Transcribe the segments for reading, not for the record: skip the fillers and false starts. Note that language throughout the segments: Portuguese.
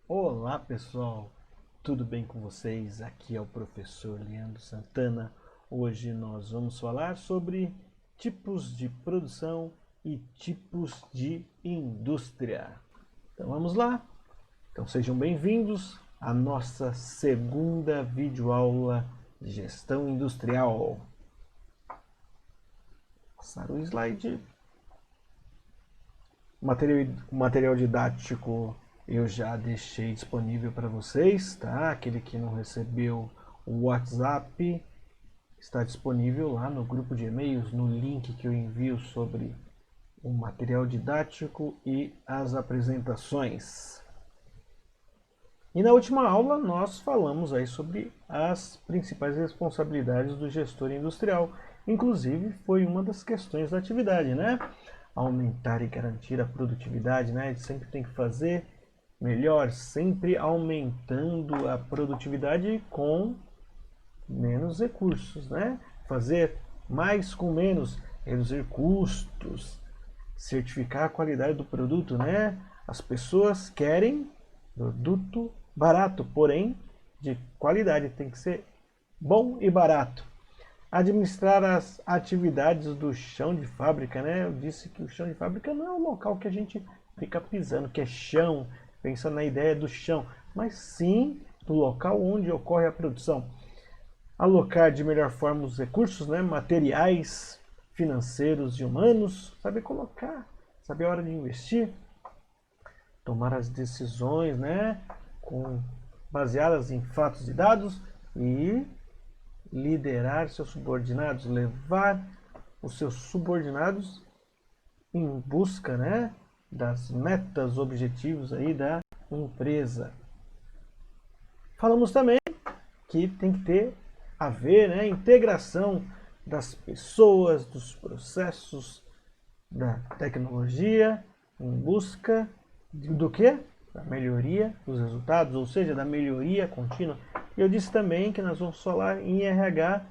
Olá pessoal, tudo bem com vocês? Aqui é o professor Leandro Santana. Hoje nós vamos falar sobre tipos de produção e tipos de indústria. Então vamos lá? Então sejam bem-vindos à nossa segunda videoaula de gestão industrial. Passar o slide. O material didático eu já deixei disponível para vocês, tá? Aquele que não recebeu o WhatsApp está disponível lá no grupo de e-mails, no link que eu envio sobre o material didático e as apresentações. E na última aula nós falamos aí sobre as principais responsabilidades do gestor industrial. Inclusive foi uma das questões da atividade, né? Aumentar e garantir a produtividade, né? A gente sempre tem que fazer melhor, sempre aumentando a produtividade com menos recursos, né? Fazer mais com menos, reduzir custos, certificar a qualidade do produto, né? As pessoas querem produto barato, porém de qualidade, tem que ser bom e barato. Administrar as atividades do chão de fábrica, né? Eu disse que o chão de fábrica não é um local que a gente fica pisando, que é chão, pensa na ideia do chão, mas sim do local onde ocorre a produção. Alocar de melhor forma os recursos, né? Materiais, financeiros e humanos, saber colocar, saber a hora de investir, tomar as decisões, né? Baseadas em fatos e dados e liderar seus subordinados, levar os seus subordinados em busca, né, das metas, objetivos aí da empresa. Falamos também que tem que haver, né, integração das pessoas, dos processos, da tecnologia, em busca do quê? Da melhoria dos resultados, ou seja, da melhoria contínua. E eu disse também que nós vamos falar em RH,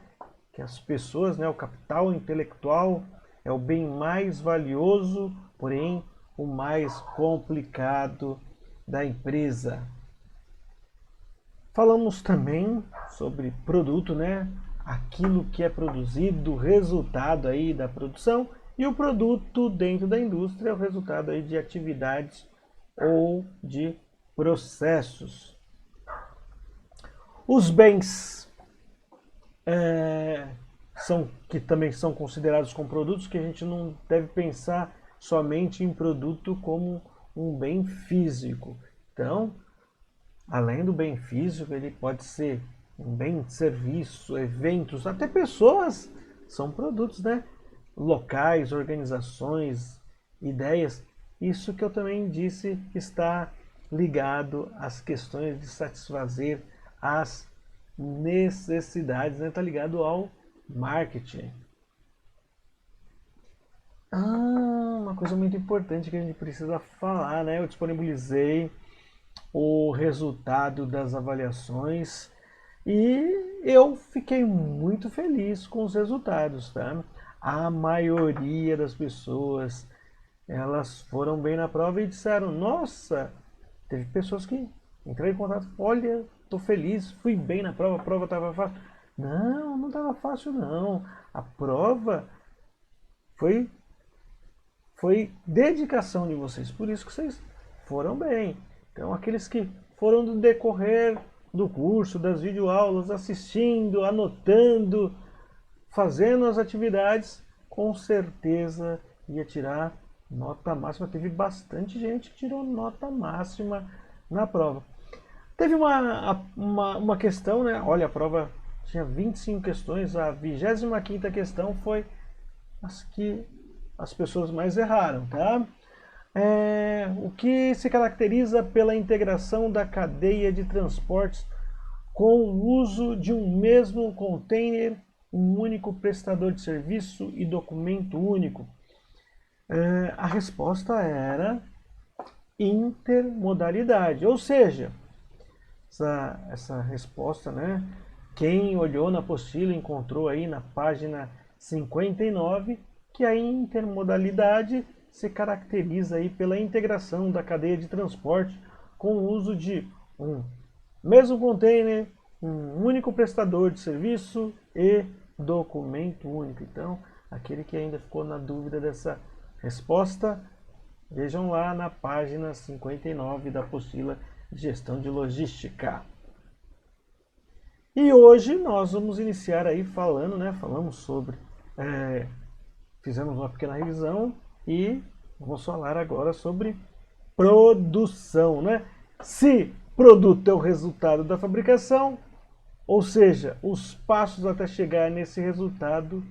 que as pessoas, né, o capital intelectual é o bem mais valioso, porém o mais complicado da empresa. Falamos também sobre produto, né? Aquilo que é produzido, o resultado aí da produção, e o produto dentro da indústria é o resultado aí de atividades ou de processos. Os bens que também são considerados como produtos, que a gente não deve pensar somente em produto como um bem físico. Então, além do bem físico, ele pode ser um bem de serviço, eventos, até pessoas são produtos, né? Locais, organizações, ideias. Isso que eu também disse está ligado às questões de satisfazer as necessidades, né? Está ligado ao marketing. Uma coisa muito importante que a gente precisa falar, né? Eu disponibilizei o resultado das avaliações e eu fiquei muito feliz com os resultados, tá? A maioria das pessoas, elas foram bem na prova e disseram, nossa, teve pessoas que entraram em contato, olha, tô feliz, fui bem na prova, a prova estava fácil. Não, não estava fácil não. A prova foi dedicação de vocês, por isso que vocês foram bem. Então, aqueles que foram do decorrer do curso, das videoaulas, assistindo, anotando, fazendo as atividades, com certeza ia tirar nota máxima. Teve bastante gente que tirou nota máxima na prova. Teve uma questão, né? Olha, a prova tinha 25 questões, a 25ª questão foi as que as pessoas mais erraram, tá? O que se caracteriza pela integração da cadeia de transportes com o uso de um mesmo container, um único prestador de serviço e documento único? A resposta era intermodalidade, ou seja, essa resposta, né? Quem olhou na apostila encontrou aí na página 59 que a intermodalidade se caracteriza aí pela integração da cadeia de transporte com o uso de um mesmo container, um único prestador de serviço e documento único. Então, aquele que ainda ficou na dúvida dessa resposta, vejam lá na página 59 da apostila de gestão de logística. E hoje nós vamos iniciar aí falando, falamos sobre, fizemos uma pequena revisão e vamos falar agora sobre produção, Se produto é o resultado da fabricação, ou seja, os passos até chegar nesse resultado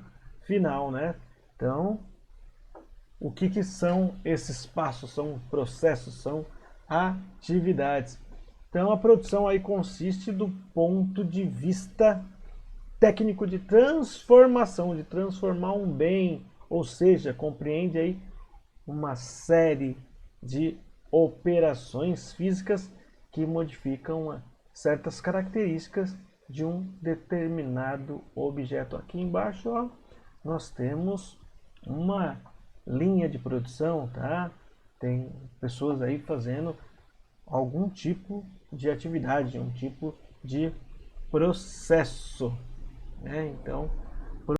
final, Então, o que são esses passos? São processos, são atividades. Então, a produção aí consiste do ponto de vista técnico de transformação, de transformar um bem, ou seja, compreende aí uma série de operações físicas que modificam certas características de um determinado objeto. Aqui embaixo, ó, nós temos uma linha de produção, tá? Tem pessoas aí fazendo algum tipo de atividade, um tipo de processo, Então,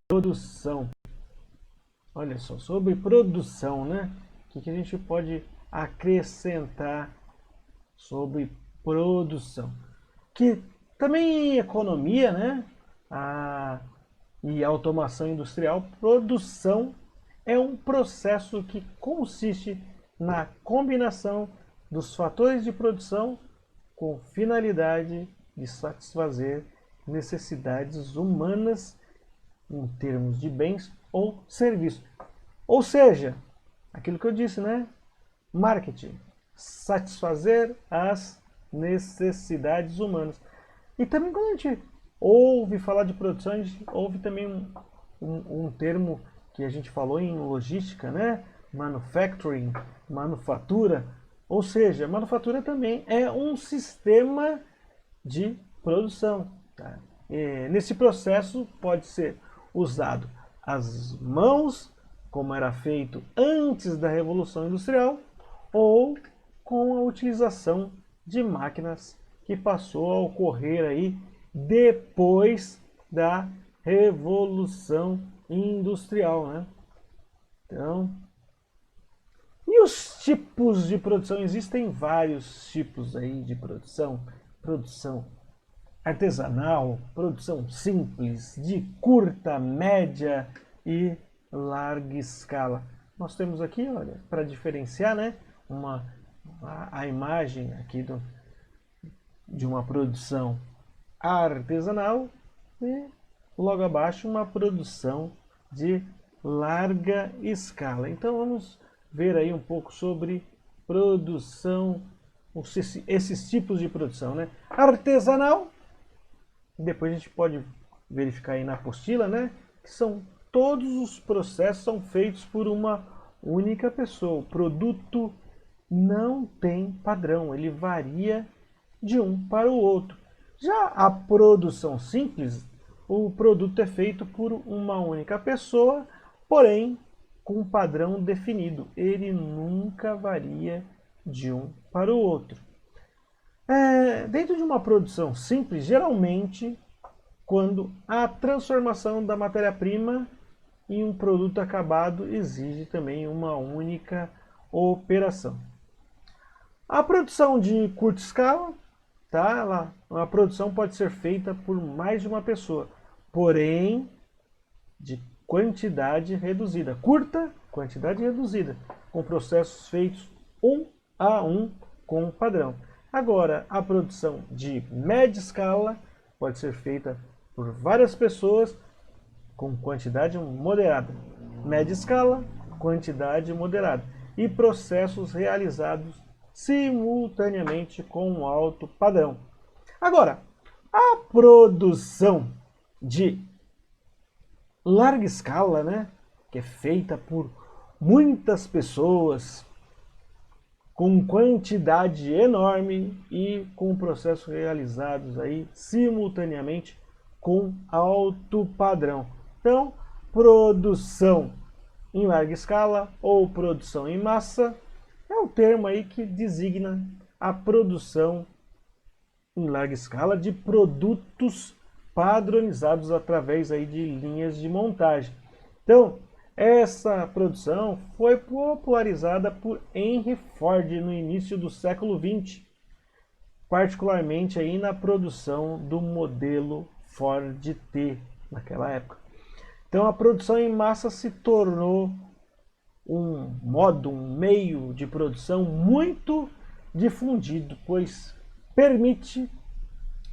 produção. Olha só, sobre produção, O que a gente pode acrescentar sobre produção? Que também em economia, e automação industrial, produção é um processo que consiste na combinação dos fatores de produção com finalidade de satisfazer necessidades humanas em termos de bens ou serviços. Ou seja, aquilo que eu disse, Marketing, satisfazer as necessidades humanas. E também quando a gente ouve falar de produção, a gente ouve também um termo que a gente falou em logística, Manufacturing, manufatura. Ou seja, manufatura também é um sistema de produção. Tá? Nesse processo pode ser usado as mãos, como era feito antes da Revolução Industrial, ou com a utilização de máquinas que passou a ocorrer aí depois da Revolução Industrial, Então, e os tipos de produção? Existem vários tipos aí de produção. Produção artesanal, produção simples, de curta, média e larga escala. Nós temos aqui, olha, para diferenciar, a imagem aqui de uma produção artesanal e logo abaixo uma produção de larga escala. Então vamos ver aí um pouco sobre produção, esses tipos de produção, Artesanal, depois a gente pode verificar aí na apostila, que são todos os processos são feitos por uma única pessoa. O produto não tem padrão, ele varia de um para o outro. Já a produção simples, o produto é feito por uma única pessoa, porém com um padrão definido. Ele nunca varia de um para o outro. Dentro de uma produção simples, geralmente, quando a transformação da matéria-prima em um produto acabado exige também uma única operação. A produção de curta escala, a produção pode ser feita por mais de uma pessoa, porém de quantidade reduzida. Curta, quantidade reduzida, com processos feitos um a um com padrão. Agora, a produção de média escala pode ser feita por várias pessoas com quantidade moderada. Média escala, quantidade moderada. E processos realizados simultaneamente com alto padrão. Agora, a produção de larga escala, que é feita por muitas pessoas, com quantidade enorme e com processos realizados aí simultaneamente com alto padrão. Então, produção em larga escala ou produção em massa é um termo aí que designa a produção em larga escala de produtos padronizados através aí de linhas de montagem. Então, essa produção foi popularizada por Henry Ford no início do século XX, particularmente aí na produção do modelo Ford T naquela época. Então, a produção em massa se tornou um meio de produção muito difundido, pois permite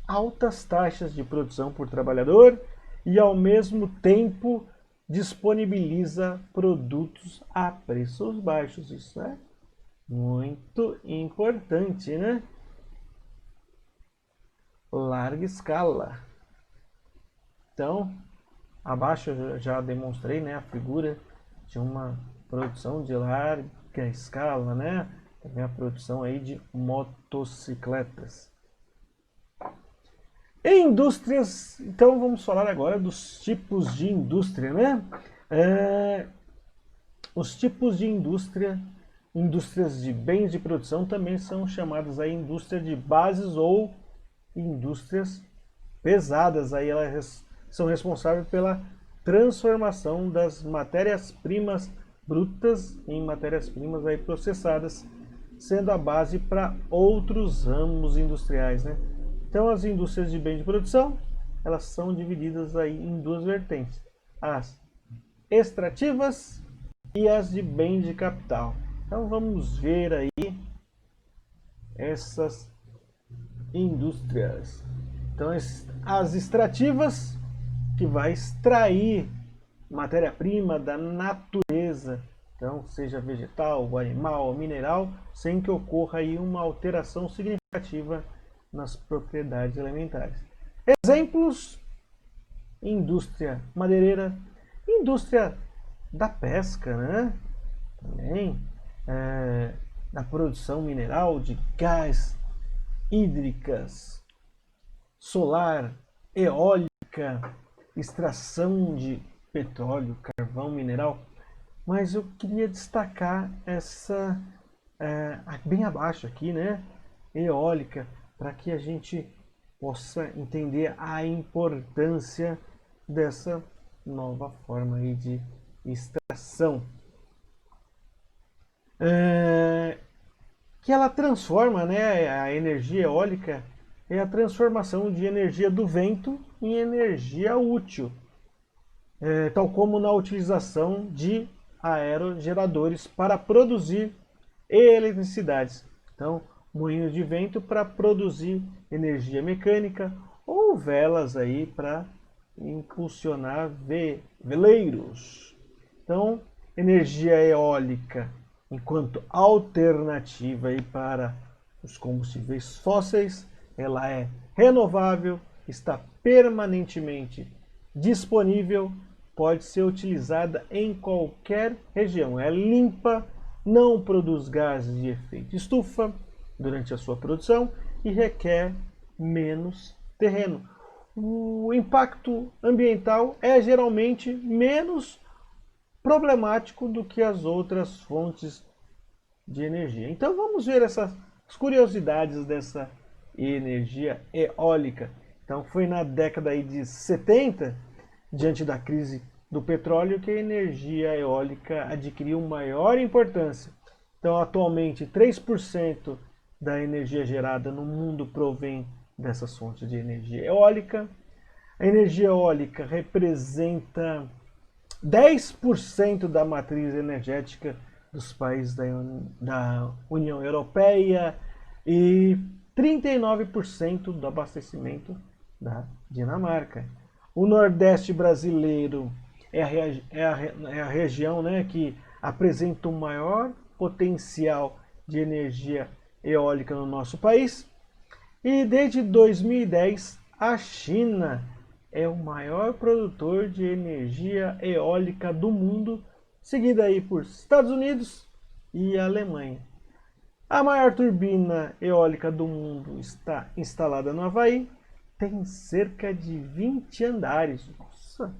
altas taxas de produção por trabalhador e, ao mesmo tempo, disponibiliza produtos a preços baixos. Isso é muito importante, né? Larga escala. Então, abaixo eu já demonstrei, né, a figura de uma produção de larga escala, né? Também a produção aí de motocicletas. Em indústrias, então vamos falar agora dos tipos de indústria, né? Os tipos de indústria, indústrias de bens de produção também são chamadas aí indústria de bases ou indústrias pesadas. Aí elas são responsáveis pela transformação das matérias-primas brutas em matérias-primas aí processadas, sendo a base para outros ramos industriais, né? Então, as indústrias de bens de produção, elas são divididas aí em duas vertentes: as extrativas e as de bens de capital. Então, vamos ver aí essas indústrias. Então, as extrativas, que vai extrair matéria-prima da natureza, então seja vegetal, animal, mineral, sem que ocorra aí uma alteração significativa nas propriedades elementares. Exemplos: indústria madeireira, indústria da pesca, né? Também da produção mineral de gás, hídricas, solar, eólica, extração de petróleo, carvão, mineral. Mas eu queria destacar essa bem abaixo aqui, né? Eólica, para que a gente possa entender a importância dessa nova forma aí de extração. Que ela transforma, né, a energia eólica é a transformação de energia do vento em energia útil, tal como na utilização de aerogeradores para produzir eletricidade. Então, moinhos de vento para produzir energia mecânica ou velas aí para impulsionar veleiros. Então, energia eólica, enquanto alternativa aí para os combustíveis fósseis, ela é renovável, está permanentemente disponível, pode ser utilizada em qualquer região. É limpa, não produz gases de efeito estufa durante a sua produção e requer menos terreno. O impacto ambiental é geralmente menos problemático do que as outras fontes de energia. Então vamos ver essas curiosidades dessa energia eólica. Então foi na década aí de 70, diante da crise do petróleo, que a energia eólica adquiriu maior importância. Então atualmente 3% da energia gerada no mundo provém dessas fontes de energia eólica. A energia eólica representa 10% da matriz energética dos países da União Europeia e 39% do abastecimento da Dinamarca. O Nordeste brasileiro é a região, né, que apresenta o maior potencial de energia eólica no nosso país. E desde 2010, a China é o maior produtor de energia eólica do mundo, seguida aí por Estados Unidos e Alemanha. A maior turbina eólica do mundo está instalada no Havaí, tem cerca de 20 andares. Nossa,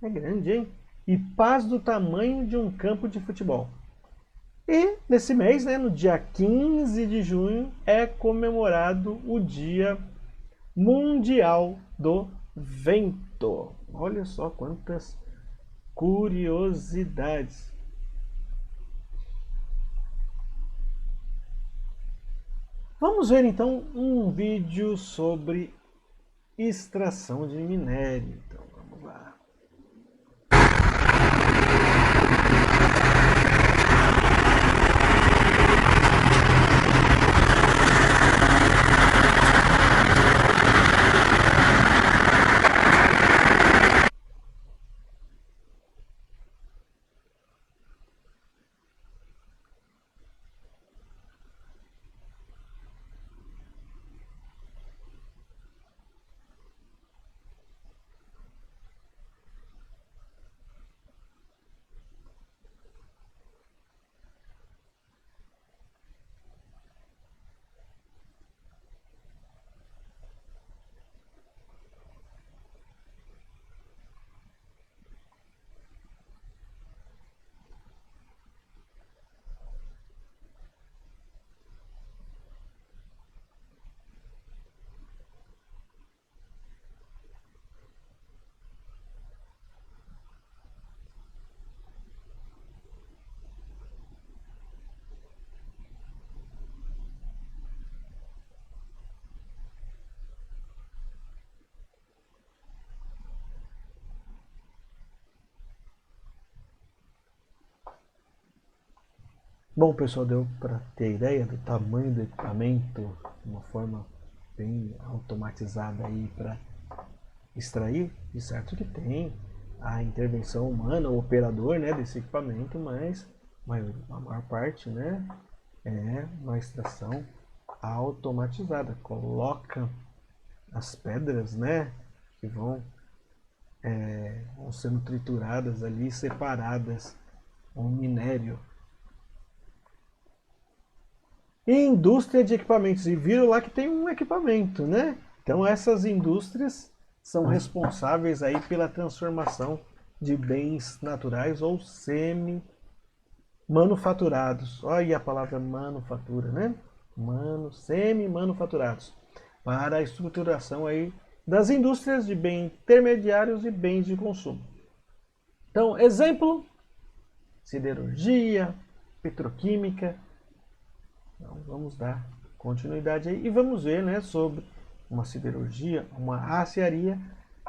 é grande, hein? E paz do tamanho de um campo de futebol. E nesse mês, né, no dia 15 de junho, é comemorado o Dia Mundial do Vento. Olha só quantas curiosidades. Vamos ver então um vídeo sobre extração de minério. Então vamos lá. Bom, pessoal, deu para ter ideia do tamanho do equipamento, uma forma bem automatizada aí para extrair. De certo que tem a intervenção humana, o operador, né, desse equipamento, mas a maior parte, né, é uma extração automatizada. Coloca as pedras, né, que vão sendo trituradas ali, separadas, o minério. E indústria de equipamentos, e viram lá que tem um equipamento, né? Então essas indústrias são responsáveis aí pela transformação de bens naturais ou semi-manufaturados. Olha aí a palavra manufatura, né? Semi-manufaturados. Para a estruturação aí das indústrias de bens intermediários e bens de consumo. Então, exemplo, siderurgia, petroquímica. Então, vamos dar continuidade aí e vamos ver, né, sobre uma siderurgia, uma aciaria.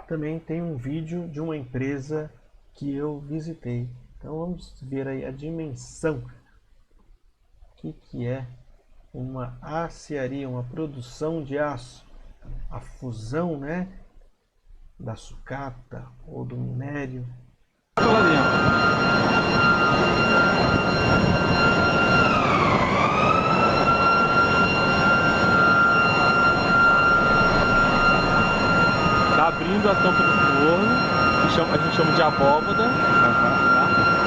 Também tem um vídeo de uma empresa que eu visitei. Então vamos ver aí a dimensão. O que é uma aciaria, uma produção de aço? A fusão, né, da sucata ou do minério. Abrindo a tampa do forno, que a gente chama de abóbada, tá?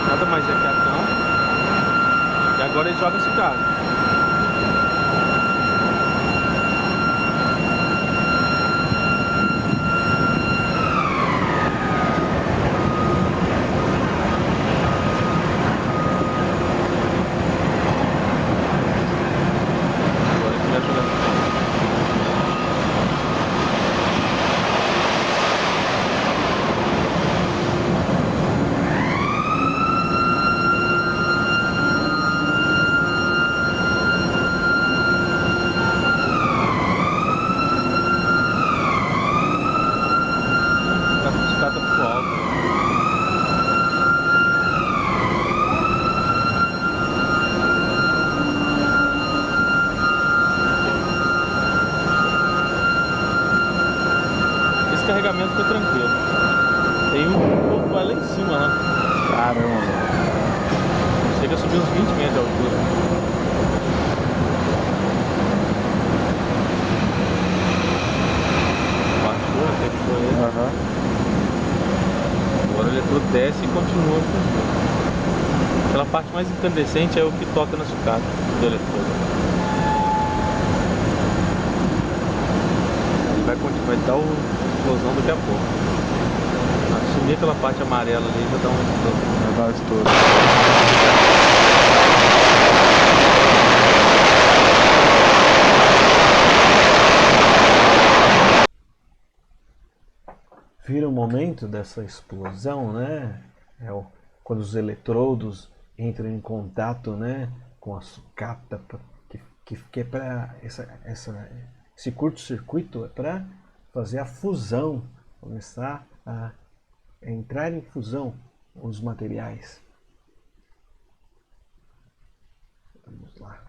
Nada mais é que a tampa. E agora ele joga esse cara. Agora ele vai jogar esse cara. Sucata pro alto. Esse carregamento foi tranquilo. Tem um que vai lá em cima, né? Caramba. Chega a subir uns 20 metros de altura. Baixou até que foi ele. Agora o eletrodo desce e continua. Aquela parte mais incandescente é o que toca na sucata do eletrodo. Ele vai dar uma explosão daqui a pouco. Assumir aquela parte amarela ali já dá um estouro. Já dá um estouro. vira o momento dessa explosão, né? Quando os eletrodos entram em contato, né, com a sucata, que é para esse curto-circuito é para fazer a fusão, começar a entrar em fusão os materiais. Vamos lá.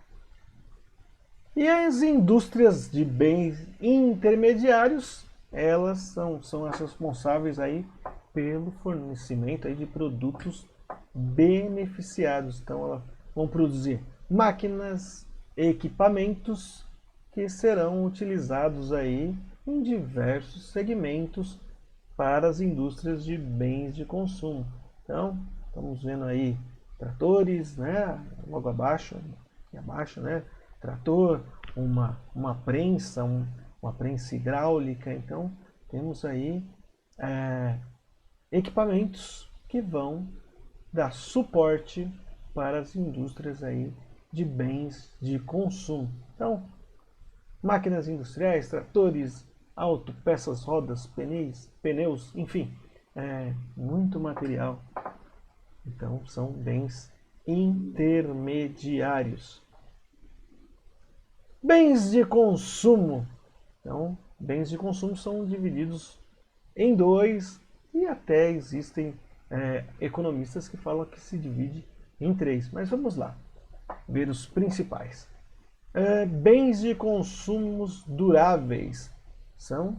E as indústrias de bens intermediários, elas são as responsáveis aí pelo fornecimento aí de produtos beneficiados. Então elas vão produzir máquinas, equipamentos que serão utilizados aí em diversos segmentos para as indústrias de bens de consumo. Então, estamos vendo aí tratores, né? Logo abaixo, aqui abaixo, né? Trator, uma prensa, uma prensa hidráulica. Então, temos aí equipamentos que vão dar suporte para as indústrias aí de bens de consumo. Então, máquinas industriais, tratores, autopeças, rodas, pneus, enfim, muito material. Então, são bens intermediários. Bens de consumo. Então, bens de consumo são divididos em dois e até existem economistas que falam que se divide em três. Mas vamos lá, ver os principais. Bens de consumos duráveis são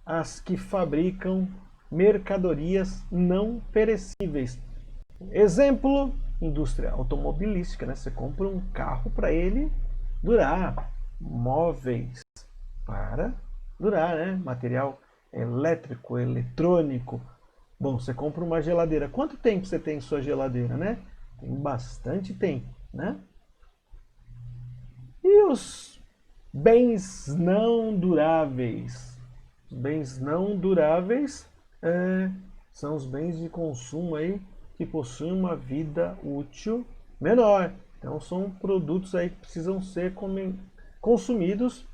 as que fabricam mercadorias não perecíveis. Exemplo, indústria automobilística, né? Você compra um carro para ele durar, móveis para durar, né? Material elétrico, eletrônico. Bom, você compra uma geladeira. Quanto tempo você tem em sua geladeira, né? Tem bastante tempo, né? E os bens não duráveis? Os bens não duráveis são os bens de consumo aí que possuem uma vida útil menor. Então são produtos aí que precisam ser consumidos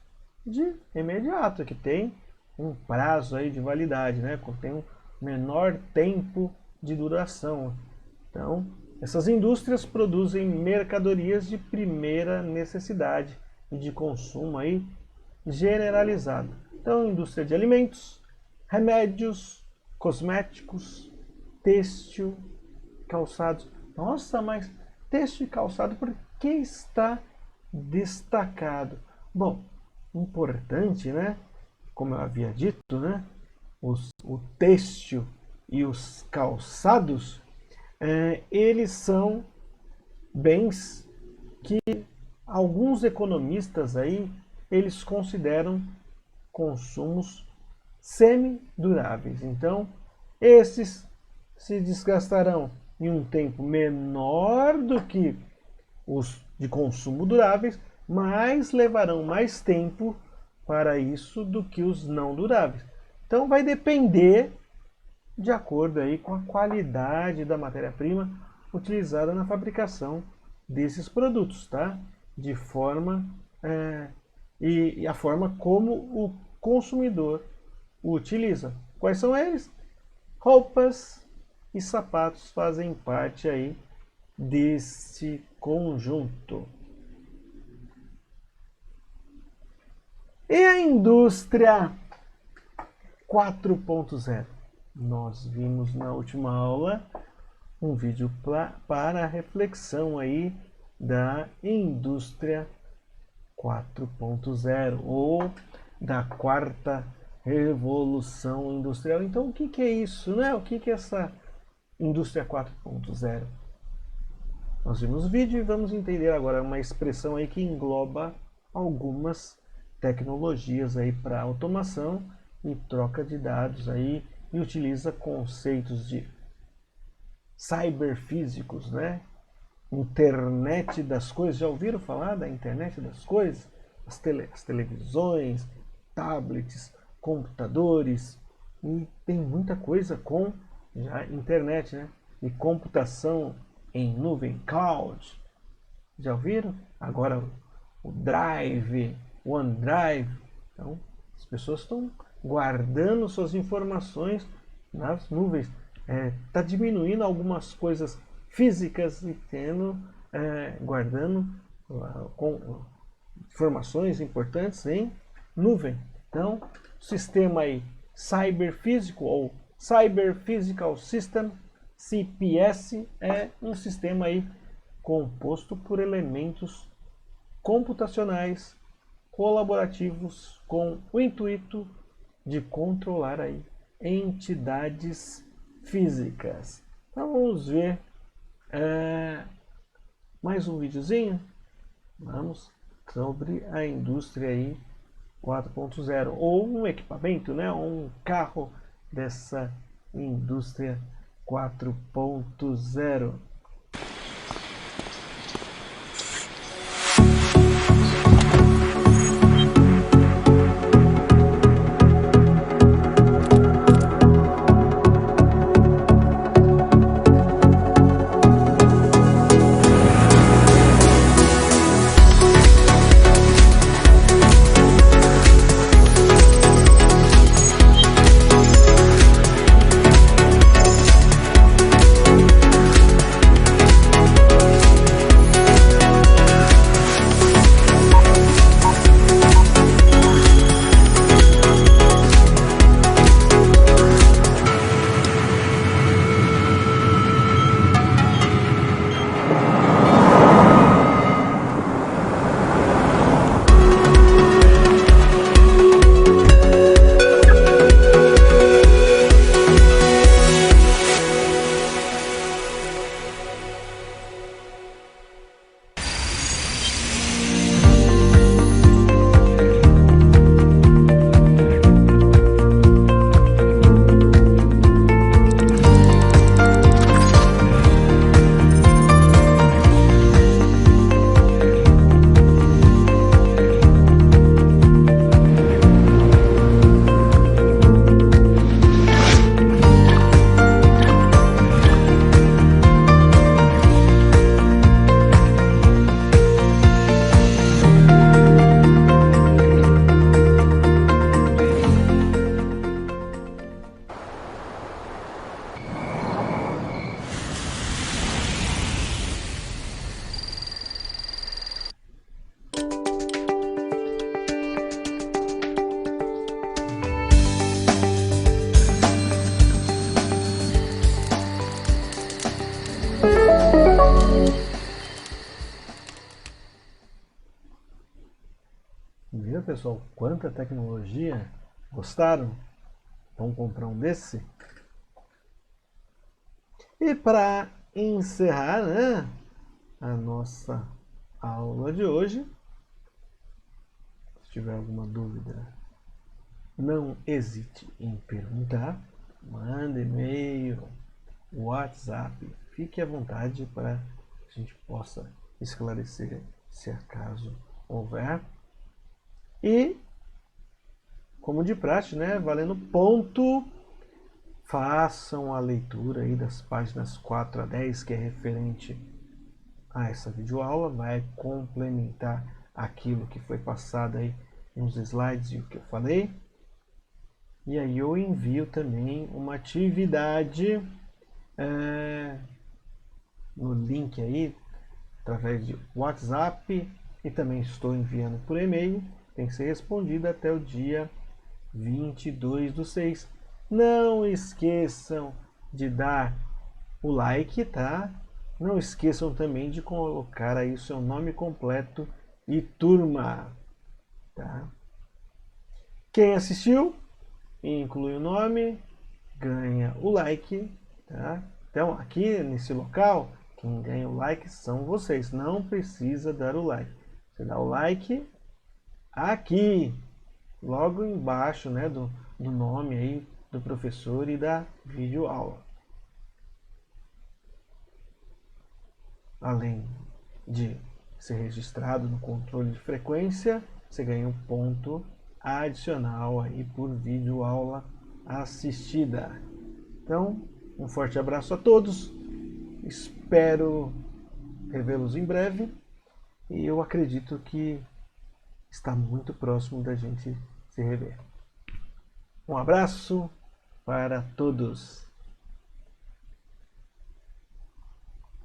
de imediato, que tem um prazo aí de validade, né? Tem um menor tempo de duração. Então, essas indústrias produzem mercadorias de primeira necessidade e de consumo aí generalizado. Então, indústria de alimentos, remédios, cosméticos, têxtil, calçados. Nossa, mas têxtil e calçado por que está destacado? Bom, importante, né? Como eu havia dito, né? O têxtil e os calçados, eles são bens que alguns economistas aí, eles consideram consumos semiduráveis. Então, esses se desgastarão em um tempo menor do que os de consumo duráveis, mas levarão mais tempo para isso do que os não duráveis. Então vai depender de acordo aí com a qualidade da matéria-prima utilizada na fabricação desses produtos, tá? De forma e a forma como o consumidor o utiliza. Quais são eles? Roupas e sapatos fazem parte aí desse conjunto. E a indústria 4.0? Nós vimos na última aula um vídeo para a reflexão aí da indústria 4.0 ou da quarta revolução industrial. Então, o que é isso, né? O que é essa indústria 4.0? Nós vimos o vídeo e vamos entender agora uma expressão aí que engloba algumas tecnologias aí para automação e troca de dados aí e utiliza conceitos de cyberfísicos, né? Internet das coisas. Já ouviram falar da internet das coisas? As televisões, tablets, computadores, e tem muita coisa com já internet, né? E computação em nuvem, cloud. Já ouviram? Agora o Drive, OneDrive. Então, as pessoas estão guardando suas informações nas nuvens. Está diminuindo algumas coisas físicas e guardando com informações importantes em nuvem. Então, o sistema aí cyberfísico ou Cyber Physical System, CPS, é um sistema aí composto por elementos computacionais colaborativos com o intuito de controlar aí entidades físicas. Então vamos ver mais um videozinho. Vamos sobre a indústria aí 4.0 ou um equipamento, né, um carro dessa indústria 4.0. Viu, pessoal? Quanta tecnologia! Gostaram? Vamos comprar um desse? E para encerrar, né, a nossa aula de hoje, se tiver alguma dúvida, não hesite em perguntar, manda e-mail, WhatsApp, fique à vontade para que a gente possa esclarecer se acaso houver. E, como de praxe, né, valendo ponto, façam a leitura aí das páginas 4 a 10, que é referente a essa videoaula, vai complementar aquilo que foi passado aí nos slides e o que eu falei. E aí eu envio também uma atividade no link aí, através de WhatsApp, e também estou enviando por e-mail. Tem que ser respondida até o dia 22/6. Não esqueçam de dar o like, tá? Não esqueçam também de colocar aí o seu nome completo e turma, tá? Quem assistiu, inclui o nome, ganha o like, tá? Então, aqui nesse local, quem ganha o like são vocês. Não precisa dar o like. Você dá o like aqui, logo embaixo, né, do nome aí do professor e da videoaula. Além de ser registrado no controle de frequência, você ganha um ponto adicional aí por videoaula assistida. Então, um forte abraço a todos. Espero revê-los em breve. E eu acredito que está muito próximo da gente se rever. Um abraço. para todos.